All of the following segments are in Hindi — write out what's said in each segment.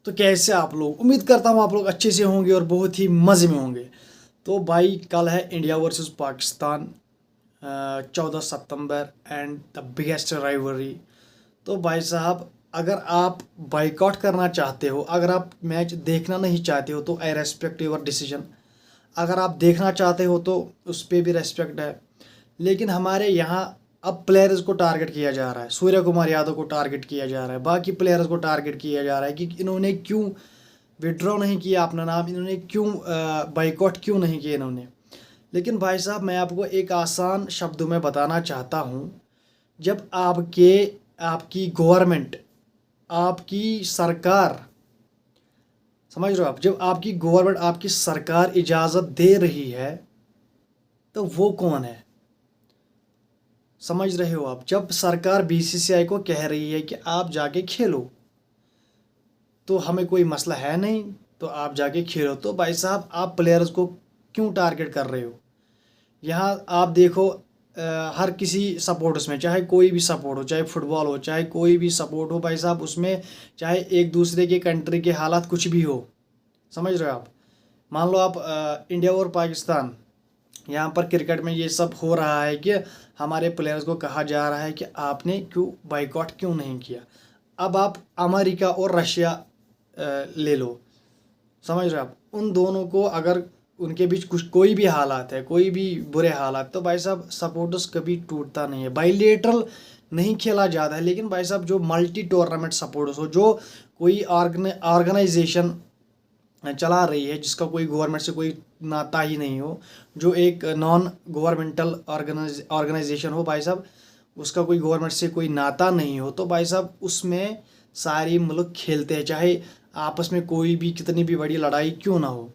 तो कैसे आप लोग, उम्मीद करता हूँ आप लोग अच्छे से होंगे और बहुत ही मज़े में होंगे। तो भाई कल है India versus Pakistan, 14 September and the biggest rivalry. तो भाई साहब, अगर आप बाइकआउट करना चाहते हो, अगर आप मैच देखना नहीं चाहते हो तो आई रेस्पेक्ट योर डिसीजन। अगर आप देखना चाहते हो तो उस पर भी रेस्पेक्ट है। लेकिन हमारे यहाँ अब प्लेयर्स को टारगेट किया जा रहा है, सूर्य कुमार यादव को टारगेट किया जा रहा है, बाकी प्लेयर्स को टारगेट किया जा रहा है कि इन्होंने क्यों विड्रॉ नहीं किया अपना नाम, इन्होंने क्यों बाइकआउट क्यों नहीं किया इन्होंने। लेकिन भाई साहब, मैं आपको एक आसान शब्दों में बताना चाहता हूँ। जब आपकी गवर्नमेंट, आपकी सरकार, समझ रहे हो आप, जब आपकी गवर्नमेंट, आपकी सरकार इजाज़त दे रही है तो वो कौन है, समझ रहे हो आप। जब सरकार बीसीसीआई को कह रही है कि आप जाके खेलो तो हमें कोई मसला है नहीं, तो आप जाके खेलो, तो भाई साहब आप प्लेयर्स को क्यों टारगेट कर रहे हो। यहाँ आप देखो, हर किसी सपोर्ट्स में, चाहे कोई भी सपोर्ट हो, चाहे फुटबॉल हो, चाहे कोई भी सपोर्ट हो भाई साहब, उसमें चाहे एक दूसरे के कंट्री के हालात कुछ भी हो, समझ रहे हो आप। मान लो आप इंडिया और पाकिस्तान, यहाँ पर क्रिकेट में ये सब हो रहा है कि हमारे प्लेयर्स को कहा जा रहा है कि आपने क्यों बाइकआउट क्यों नहीं किया। अब आप अमेरिका और रशिया ले लो, समझ रहे हो आप। उन दोनों को अगर उनके बीच कुछ कोई भी हालात है, कोई भी बुरे हालात, तो भाई साहब सपोर्टर्स कभी टूटता नहीं है। बाइलेटरल नहीं खेला जाता है, लेकिन भाई साहब जो मल्टी टूर्नामेंट सपोर्टर्स हो, जो कोई ऑर्गेनाइजेशन चला रही है, जिसका कोई गवर्नमेंट से कोई नाता ही नहीं हो, जो एक नॉन गवर्नमेंटल ऑर्गेनाइजेशन हो भाई साहब, उसका कोई गवर्नमेंट से कोई नाता नहीं हो, तो भाई साहब उसमें सारी मुल्क खेलते हैं, चाहे आपस में कोई भी कितनी भी बड़ी लड़ाई क्यों ना हो।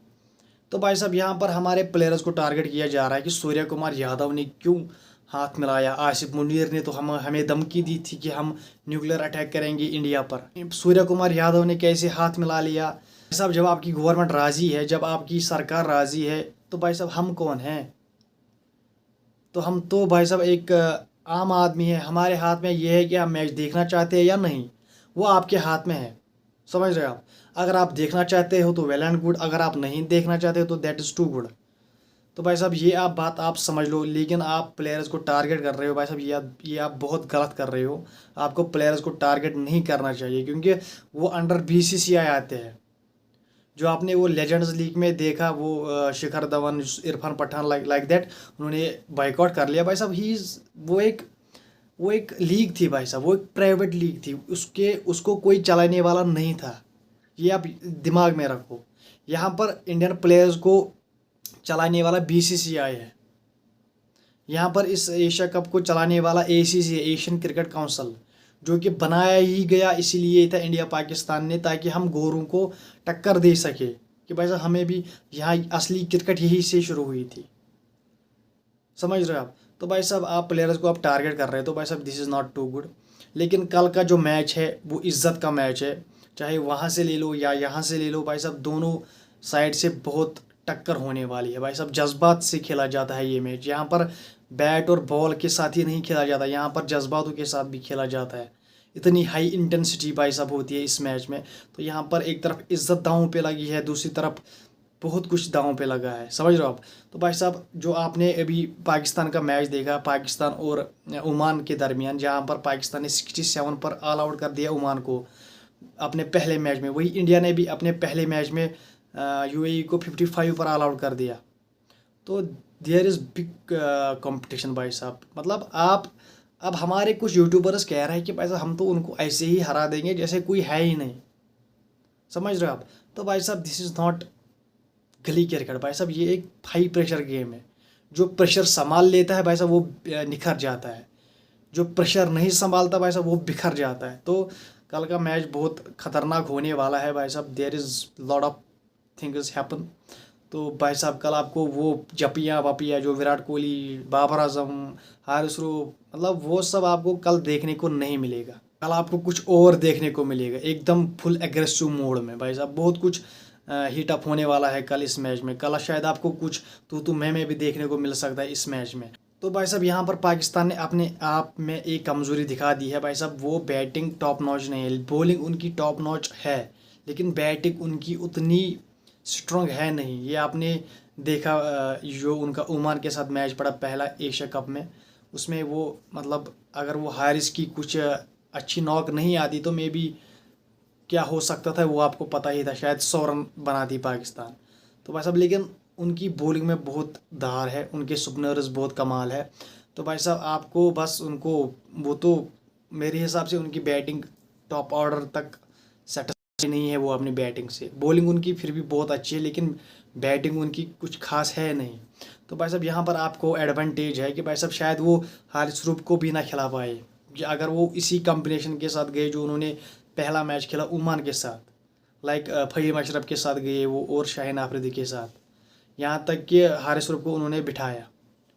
तो भाई साहब यहाँ पर हमारे प्लेयर्स को टारगेट किया जा रहा है कि सूर्य कुमार यादव ने क्यों हाथ मिलाया। आसिफ मुनीर ने तो हमें धमकी दी थी कि हम न्यूक्लियर अटैक करेंगे इंडिया पर। सूर्य कुमार यादव ने कैसे हाथ मिला लिया। भाई साहब जब आपकी गवर्नमेंट राज़ी है, जब आपकी सरकार राज़ी है, तो भाई साहब हम कौन हैं। तो हम तो भाई साहब एक आम आदमी है। हमारे हाथ में ये है कि हम मैच देखना चाहते हैं या नहीं, वो आपके हाथ में है, समझ रहे हो आप। अगर आप देखना चाहते हो तो वेल एंड गुड, अगर आप नहीं देखना चाहते हो तो दैट इज़ टू गुड। तो भाई साहब ये आप बात आप समझ लो। लेकिन आप प्लेयर्स को टारगेट कर रहे हो भाई साहब, ये आप बहुत गलत कर रहे हो। आपको प्लेयर्स को टारगेट नहीं करना चाहिए, क्योंकि वो अंडर बीसीसीआई आते हैं। जो आपने वो लेजेंड्स लीग में देखा, वो शिखर धवन, इरफान पठान, लाइक दैट, उन्होंने बाइकआउट कर लिया भाई साहब। वो एक लीग थी भाई साहब, वो एक प्राइवेट लीग थी, उसको कोई चलाने वाला नहीं था। ये आप दिमाग में रखो। यहाँ पर इंडियन प्लेयर्स को चलाने वाला बीसीसीआई है। यहाँ पर इस एशिया कप को चलाने वाला एसीसी है, एशियन क्रिकेट काउंसिल, जो कि बनाया ही गया इसीलिए था इंडिया पाकिस्तान ने, ताकि हम गोरों को टक्कर दे सके कि भाई साहब हमें भी, यहाँ असली क्रिकेट यही से शुरू हुई थी, समझ रहे हो आप। तो भाई साहब आप प्लेयर्स को आप टारगेट कर रहे हो, तो भाई साहब this is not too good. लेकिन कल का जो मैच है वो इज्जत का मैच है, चाहे वहाँ से ले लो या यहाँ से ले लो भाई साहब, दोनों साइड से बहुत टक्कर होने वाली है भाई साहब। जज्बात से खेला जाता है ये मैच। यहाँ पर बैट और बॉल के साथ ही नहीं खेला जाता, यहाँ पर जज्बातों के साथ भी खेला जाता है। इतनी हाई इंटेंसिटी भाई साहब होती है इस मैच में। तो यहाँ पर एक तरफ इज्जत दांव पे लगी है, दूसरी तरफ बहुत कुछ दांव पे लगा है, समझ रहे हो आप। तो भाई साहब जो आपने अभी पाकिस्तान का मैच देखा, पाकिस्तान और ओमान के दरमियान, जहाँ पर पाकिस्तान ने 67 पर ऑल आउट कर दिया ओमान को अपने पहले मैच में, वही इंडिया ने भी अपने पहले मैच में यूएई को 55 पर ऑल आउट कर दिया। तो देयर इज़ बिग कंपटीशन भाई साहब। मतलब आप, अब हमारे कुछ यूट्यूबर्स कह रहे हैं कि भाई साहब हम तो उनको ऐसे ही हरा देंगे जैसे कोई है ही नहीं, समझ रहे हो आप। तो भाई साहब दिस इज़ नॉट गली क्रिकेट भाई साहब, ये एक हाई प्रेशर गेम है। जो प्रेशर संभाल लेता है भाई साहब वो निखर जाता है, जो प्रेशर नहीं संभालता भाई साहब वो बिखर जाता है। तो कल का मैच बहुत खतरनाक होने वाला है भाई साहब। There is lot of things happen. तो भाई साहब कल आपको वो जपियाँ वपियाँ जो विराट कोहली, बाबर आजम, हारिस रूफ, मतलब वो सब आपको कल देखने को नहीं मिलेगा। कल आपको कुछ और देखने को मिलेगा, एकदम फुल एग्रेसिव मोड में भाई साहब। बहुत कुछ हीट अप होने वाला है कल इस मैच में। कल शायद आपको कुछ तू मैं भी देखने को मिल सकता है इस मैच में। तो भाई साहब यहाँ पर पाकिस्तान ने अपने आप में एक कमज़ोरी दिखा दी है भाई साहब। वो बैटिंग टॉप नॉच नहीं है, बॉलिंग उनकी टॉप नॉच है, लेकिन बैटिंग उनकी उतनी स्ट्रॉन्ग है नहीं। ये आपने देखा जो उनका ओमान के साथ मैच पड़ा पहला एशिया कप में, उसमें वो मतलब अगर वो हारिस की कुछ अच्छी नॉक नहीं आती तो मे बी क्या हो सकता था वो आपको पता ही था, शायद 100 रन बनाती पाकिस्तान। तो भाई साहब लेकिन उनकी बॉलिंग में बहुत धार है, उनके स्पिनर्स बहुत कमाल है। तो भाई साहब आपको बस उनको, वो तो मेरे हिसाब से उनकी बैटिंग टॉप ऑर्डर तक सेटिस्फाई नहीं है वो अपनी बैटिंग से। बॉलिंग उनकी फिर भी बहुत अच्छी है लेकिन बैटिंग उनकी कुछ खास है नहीं। तो भाई साहब यहाँ पर आपको एडवांटेज है कि भाई साहब शायद वो हारिस रूफ को भी ना खिला पाए, कि अगर वो इसी कॉम्बिनेशन के साथ गए जो उन्होंने पहला मैच खेला ओमान के साथ, लाइक फ़हीम अशरफ के साथ गए वो और शाहीन आफरीदी के साथ, यहाँ तक कि हारिस रूफ को उन्होंने बिठाया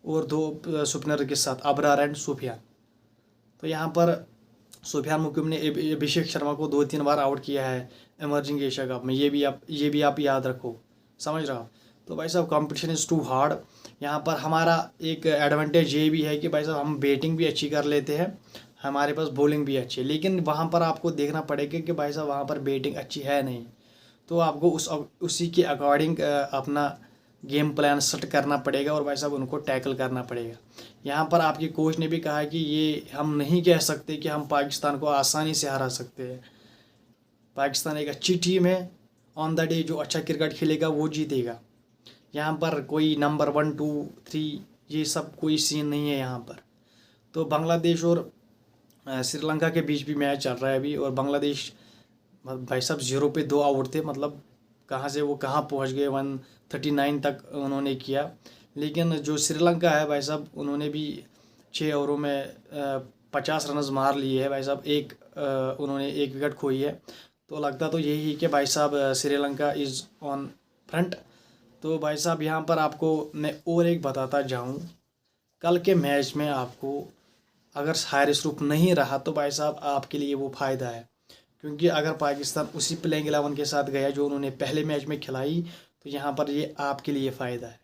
और दो स्पिनर के साथ अबरार एंड सूफियान। तो यहाँ पर सूफियान मुकीम ने अभिषेक शर्मा को 2-3 बार आउट किया है इमर्जिंग एशिया कप में, ये भी आप याद रखो, समझ रहा हो। तो भाई साहब कंपटीशन इज़ टू हार्ड। यहाँ पर हमारा एक एडवांटेज ये भी है कि भाई साहब हम बैटिंग भी अच्छी कर लेते हैं, हमारे पास बॉलिंग भी अच्छी है, लेकिन वहाँ पर आपको देखना पड़ेगा कि भाई साहब वहाँ पर बैटिंग अच्छी है नहीं। तो आपको उसी के अकॉर्डिंग अपना गेम प्लान सेट करना पड़ेगा और भाई साहब उनको टैकल करना पड़ेगा। यहाँ पर आपके कोच ने भी कहा कि ये हम नहीं कह सकते कि हम पाकिस्तान को आसानी से हरा सकते हैं। पाकिस्तान एक अच्छी टीम है, ऑन द डे जो अच्छा क्रिकेट खेलेगा वो जीतेगा। यहाँ पर कोई नंबर 1 2 3 ये सब कोई सीन नहीं है यहाँ पर। तो बांग्लादेश और श्रीलंका के बीच भी मैच चल रहा है अभी, और बांग्लादेश भाई साहब 0 पे 2 आउट थे, मतलब कहाँ से वो कहाँ पहुँच गए, 139 तक उन्होंने किया। लेकिन जो श्रीलंका है भाई साहब उन्होंने भी 6 ओवरों में 50 रन मार लिए है भाई साहब, उन्होंने 1 विकेट खोई है। तो लगता तो यही है कि भाई साहब श्रीलंका इज़ ऑन फ्रंट। तो भाई साहब यहाँ पर आपको मैं और एक बताता जाऊँ, कल के मैच में आपको अगर हारिस रूफ नहीं रहा तो भाई साहब आपके लिए वो फ़ायदा है, क्योंकि अगर पाकिस्तान उसी प्लेइंग 11 के साथ गया जो उन्होंने पहले मैच में खिलाई तो यहाँ पर ये आपके लिए फ़ायदा है,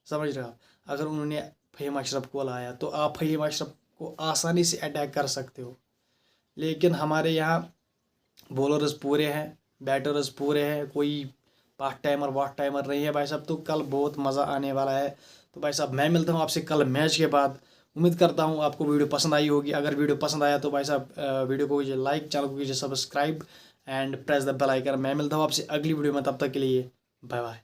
समझ रहे हो आप। अगर उन्होंने फ़हीम अशरफ को लाया तो आप फ़हीम अशरफ को आसानी से अटैक कर सकते हो। लेकिन हमारे यहाँ बॉलर्स पूरे हैं, बैटर्स पूरे हैं, कोई पार्ट टाइमर वाट टाइमर नहीं है भाई साहब। तो कल बहुत मज़ा आने वाला है। तो भाई साहब मैं मिलता हूँ आपसे कल मैच के बाद। उम्मीद करता हूँ आपको वीडियो पसंद आई होगी। अगर वीडियो पसंद आया तो भाई साहब वीडियो को कीजिए लाइक, चैनल को कीजिए subscribe and press the bell icon. मैं मिलता हूँ आपसे अगली वीडियो में, तब तक के लिए बाय बाय।